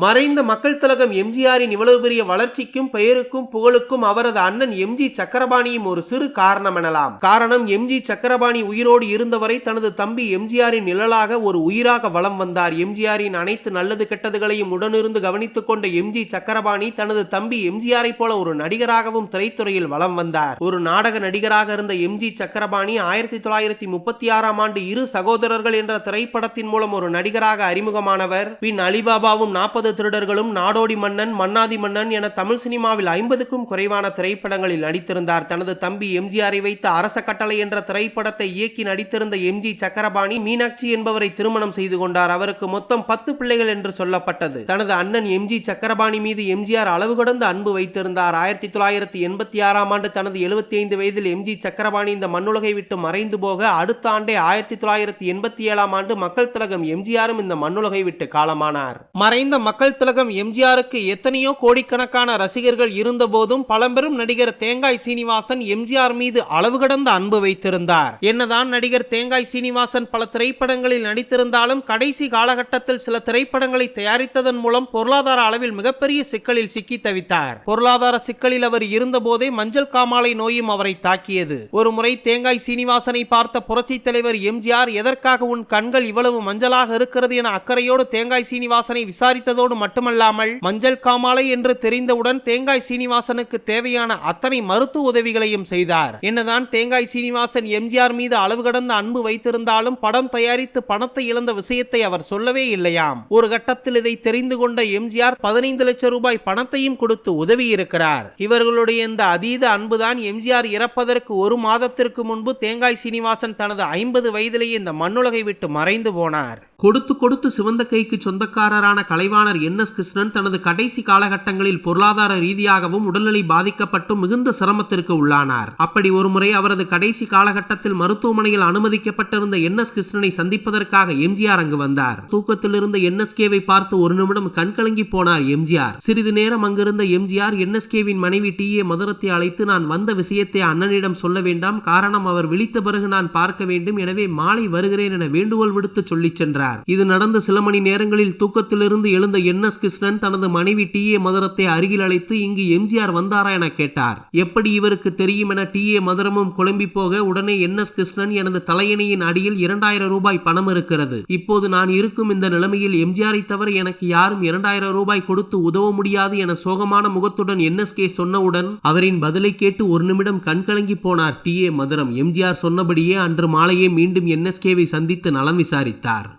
மறைந்த மக்கள் திலகம் எம்ஜிஆரின் இவ்வளவு பெரிய வளர்ச்சிக்கும் பெயருக்கும் புகழுக்கும் அவரது அண்ணன் எம்ஜி சக்கரபாணியும் ஒரு சிறு காரணம் எனலாம். காரணம், எம்ஜி சக்கரபாணி உயிரோடு இருந்தவரை தனது தம்பி எம்ஜிஆரின் நிழலாக ஒரு உயிராக வலம் வந்தார். எம்ஜிஆரின் அனைத்து நல்லது கெட்டதுகளையும் உடனிருந்து கவனித்துக் கொண்ட எம்ஜி சக்கரபாணி தனது தம்பி எம்ஜிஆரை போல ஒரு நடிகராகவும் திரைத்துறையில் வலம் வந்தார். ஒரு நாடக நடிகராக இருந்த எம்ஜி சக்கரபாணி 1936ஆம் ஆண்டு இரு சகோதரர்கள் என்ற திரைப்படத்தின் மூலம் ஒரு நடிகராக அறிமுகமானவர். பின் அலிபாபாவும் 40 திருடர்களும், நாடோடி மன்னன், மன்னாதி மன்னன் என தமிழ் சினிமாவில் 50க்கும் குறைவான திரைப்படங்களில் நடித்திருந்தார். தனது தம்பி எம்ஜிஆரை வைத்த அரச கட்டளை என்ற திரைப்படத்தை இயக்கி நடித்திருந்த எம்ஜி சக்கரபாணி மீனாட்சி என்பவரை திருமணம் செய்து கொண்டார். அவருக்கு மொத்தம் 10 பிள்ளைகள் என்று சொல்லப்பட்டது. தனது அண்ணன் எம்ஜி சக்கரபாணி மீது எம்ஜிஆர் அளவு கடந்த அன்பு வைத்திருந்தார். 1986ஆம் ஆண்டு தனது 75 வயதில் எம்ஜி சக்கரபாணி இந்த மண்ணுலகை விட்டு மறைந்து போக அடுத்த ஆண்டே 1987ஆம் ஆண்டு மக்கள் திலகம் எம்ஜிஆரும் இந்த மண்ணுலகை விட்டு காலமானார். மறைந்த மக்கள் திலகம் எம்ஜிஆருக்கு எத்தனையோ கோடிக்கணக்கான ரசிகர்கள் இருந்த போதும் பழம்பெரும் நடிகர் தேங்காய் சீனிவாசன் எம்ஜிஆர் மீது அளவு கடந்த அன்பு வைத்திருந்தார். என்னதான் நடிகர் தேங்காய் சீனிவாசன் பல திரைப்படங்களில் நடித்திருந்தாலும் கடைசி காலகட்டத்தில் சில திரைப்படங்களை தயாரித்ததன் மூலம் பொருளாதார அளவில் மிகப்பெரிய சிக்கலில் சிக்கி தவித்தார். பொருளாதார சிக்கலில் அவர் இருந்த போதே மஞ்சள் காமாலை நோயும் அவரை தாக்கியது. ஒரு முறை தேங்காய் சீனிவாசனை பார்த்த புரட்சி தலைவர் எம்ஜிஆர், எதற்காக உன் கண்கள் இவ்வளவு மஞ்சளாக இருக்கிறது என அக்கறையோடு தேங்காய் சீனிவாசனை விசாரித்ததோடு மட்டுமல்லாமல் மஞ்சள் காமாலை என்று தெரிந்தவுடன் தேங்காய் சீனிவாசனுக்கு தேவையான அத்தனை மருத்துவ உதவிகளையும் செய்தார். என்னதான் தேங்காய் சீனிவாசன் எம்ஜிஆர் மீது அளவு கடந்த அன்பு வைத்திருந்தாலும் படம் தயாரித்து பணத்தை இழந்த விஷயத்தை அவர் சொல்லவே இல்லையாம். ஒரு கட்டத்தில் இதை தெரிந்து கொண்ட எம்ஜிஆர் 15 லட்சம் ரூபாய் பணத்தையும் கொடுத்து உதவி இருக்கிறார். இவர்களுடைய இந்த அதீத அன்புதான் எம்ஜிஆர் இறப்பதற்கு ஒரு மாதத்திற்கு முன்பு தேங்காய் சீனிவாசன் தனது 50 வயதிலேயே இந்த மண்ணுலகை விட்டு மறைந்து போனார். கொடுத்து கொடுத்து சிவந்த கைக்கு சொந்தக்காரரான கலைவாணர் NS கிருஷ்ணன் தனது கடைசி காலகட்டங்களில் பொருளாதார ரீதியாகவும் உடல்நிலை பாதிக்கப்பட்டு மிகுந்த சிரமத்திற்கு உள்ளானார். அப்படி ஒருமுறை அவரது கடைசி காலகட்டத்தில் மருத்துவமனையில் அனுமதிக்கப்பட்டிருந்த NS கிருஷ்ணனை சந்திப்பதற்காக எம்ஜிஆர் அங்கு வந்தார். தூக்கத்தில் இருந்த NSKவை பார்த்து ஒரு நிமிடம் கண்கலங்கி போனார் எம்ஜிஆர். சிறிது நேரம் அங்கிருந்த எம்ஜிஆர் NSKவின் மனைவி TA மதுரத்தை அழைத்து, நான் வந்த விஷயத்தை அண்ணனிடம் சொல்ல வேண்டாம், காரணம் அவர் விழித்த பிறகு நான் பார்க்க வேண்டும், எனவே மாலை வருகிறேன் என வேண்டுகோள் விடுத்து சொல்லி சென்றார். இது நடந்த சில மணி நேரங்களில் தூக்கத்திலிருந்து எழுந்த NS கிருஷ்ணன் தனது மனைவி TA மதுரத்தை அருகில் அழைத்து, இங்கு எம்ஜிஆர் வந்தாரா என கேட்டார். எப்படி இவருக்கு தெரியும் என TA மதுரமும் குழம்பி போக, உடனே NS கிருஷ்ணன், எனது தலையணையின் அடியில் 2000 ரூபாய் பணம் இருக்கிறது. இப்போது நான் இருக்கும் இந்த நிலைமையில் எம்ஜிஆரை தவிர எனக்கு யாரும் 2000 ரூபாய் கொடுத்து உதவ முடியாது என சோகமான முகத்துடன் NSK சொன்னவுடன் அவரின் பதிலை கேட்டு ஒரு நிமிடம் கண்கலங்கி போனார் TA மதுரம். எம்ஜிஆர் சொன்னபடியே அன்று மாலையே மீண்டும் NSKவை சந்தித்து நலம் விசாரித்தார்.